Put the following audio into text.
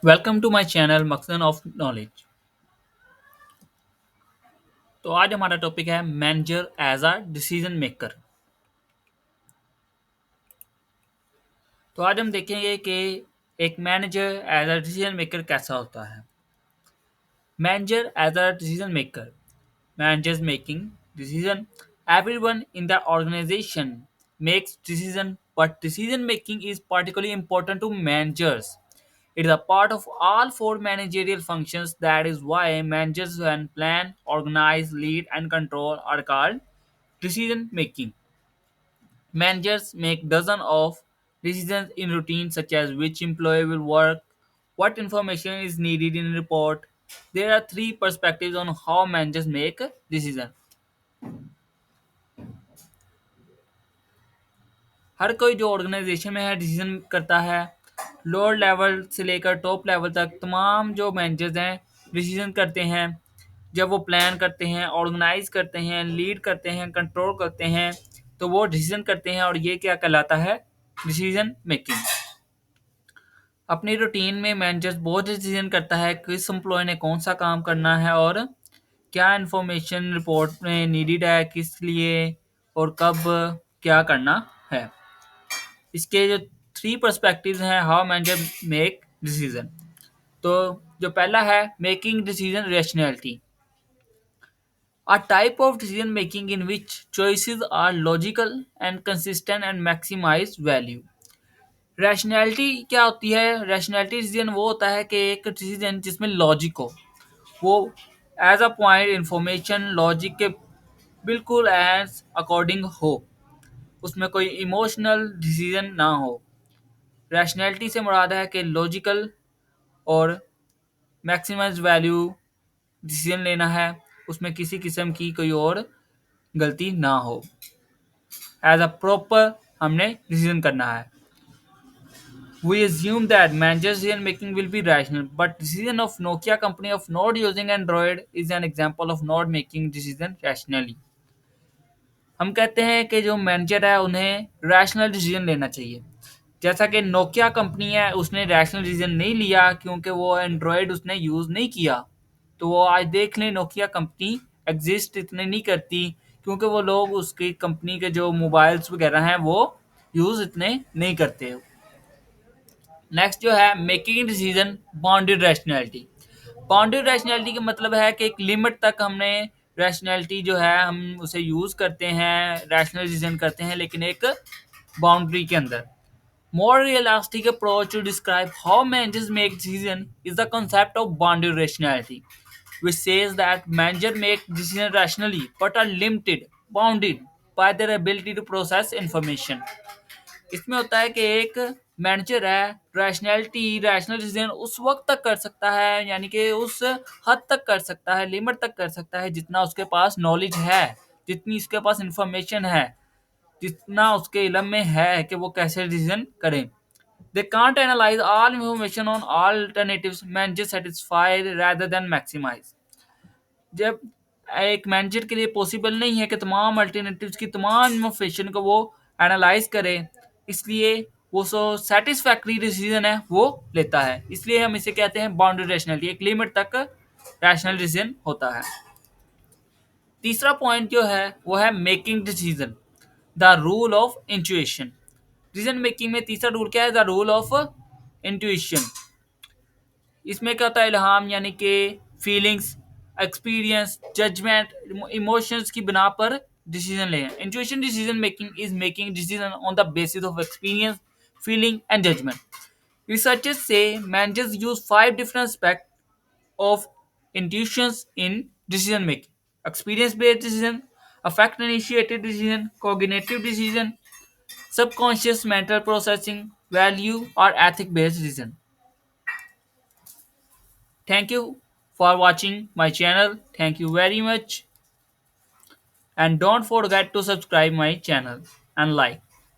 Welcome to my channel Makhzan of knowledge. तो आज हमारा टॉपिक है manager as a decision maker. तो आज हम देखेंगे कि एक manager as a decision maker कैसा होता है। Manager as a decision maker, managers making decision. Everyone in the organization makes decision, but decision making is particularly important to managers. It is a part of all four managerial functions. That is why managers can plan, organize, lead, and control are called decision making. Managers make dozens of decisions in routine, such as which employee will work, what information is needed in a report. There are three perspectives on how managers make decisions. हर कोई जो organisation में है decision करता है। Lower level से लेकर top level तक तमाम जो मैनेजर्स हैं डिसीजन करते हैं। जब वो प्लान करते हैं, ऑर्गेनाइज करते हैं, लीड करते हैं, कंट्रोल करते हैं, तो वो डिसीजन करते हैं और ये क्या कहलाता है? Decision making. अपनी रूटीन में मैनेजर्स बहुत डिसीजन करता है किस एम्प्लॉय ने कौन सा काम करना है और क्या इन्फॉर्मेशन रिपोर्ट में नीडेड है, किस लिए और कब क्या करना है। इसके जो थ्री पर्सपेक्टिव्स हैं हाउ मैनेजर मेक डिसीजन। तो जो पहला है making decision rationality, a type of decision making in which choices are logical and consistent and maximize value. Rationality क्या होती है? रैशनैलिटी डिसीजन वो होता है कि एक डिसीजन जिसमें लॉजिक हो, वो as a point information logic के बिल्कुल एज अकॉर्डिंग हो, उसमें कोई इमोशनल डिसीजन ना हो। रैशनैलिटी से मुराद है कि लॉजिकल और मैक्सिमाइज वैल्यू डिसीजन लेना है, उसमें किसी किस्म की कोई और गलती ना हो। एज अ प्रॉपर हमने डिसीजन करना है। We assume that managers' decision making will be rational, but decision of Nokia company of not using Android is an example of not making decision rationally. हम कहते हैं कि जो मैनेजर है उन्हें रैशनल डिसीजन लेना चाहिए। जैसा कि नोकिया कंपनी है, उसने रैशनल डिसीजन नहीं लिया क्योंकि वो एंड्रॉयड उसने यूज़ नहीं किया। तो वो आज देख लें नोकिया कंपनी एग्जिस्ट इतने नहीं करती क्योंकि वो लोग उसकी कंपनी के जो मोबाइल्स वगैरह हैं वो यूज़ इतने नहीं करते। नेक्स्ट जो है making decision bounded rationality. Bounded rationality का मतलब है कि एक लिमिट तक हमने रैशनैलिटी जो है हम उसे यूज़ करते हैं, रैशनल डिसीजन करते हैं, लेकिन एक बाउंड्री के अंदर। More realistic approach to describe how managers make decisions is the concept of bounded rationality, which says that managers make decisions rationally but are limited, bounded by their ability to process information. इसमें होता है कि एक manager है, rational decision उस वक्त तक कर सकता है, यानी कि उस हद तक कर सकता है, लिमिट तक कर सकता है जितना उसके पास नॉलेज है, जितनी उसके पास इंफॉर्मेशन है, जितना उसके इलम में है कि वो कैसे डिसीजन करें। They can't analyse all information on all alternatives, manager satisfied rather than maximize। जब एक मैनेजर के लिए पॉसिबल नहीं है कि तमाम अल्टरनेटिव्स की तमाम इन्फॉर्मेशन को वो एनालाइज करे, इसलिए वो सो सेटिस्फैक्ट्री डिसीजन है वो लेता है। इसलिए हम इसे कहते हैं बाउंड्री रैशनैलिटी, एक लिमिट तक रैशनल डिसीजन होता है। तीसरा पॉइंट जो है वो है making decision, the rule of intuition. Decision making में तीसरा रूल क्या है? The rule of intuition. इसमें क्या होता है? इल्हाम यानी कि फीलिंग्स, एक्सपीरियंस, जजमेंट, इमोशंस की बिना पर डिसीजन लें। Intuition decision making is making decision on the basis of experience, feeling, and judgment. Researchers say managers use five different aspects of intuitions in decision making: experience based decision, affect initiated decision, cognitive decision, subconscious mental processing, value or ethic based decision. Thank you for watching my channel. Thank you very much. And don't forget to subscribe my channel and like.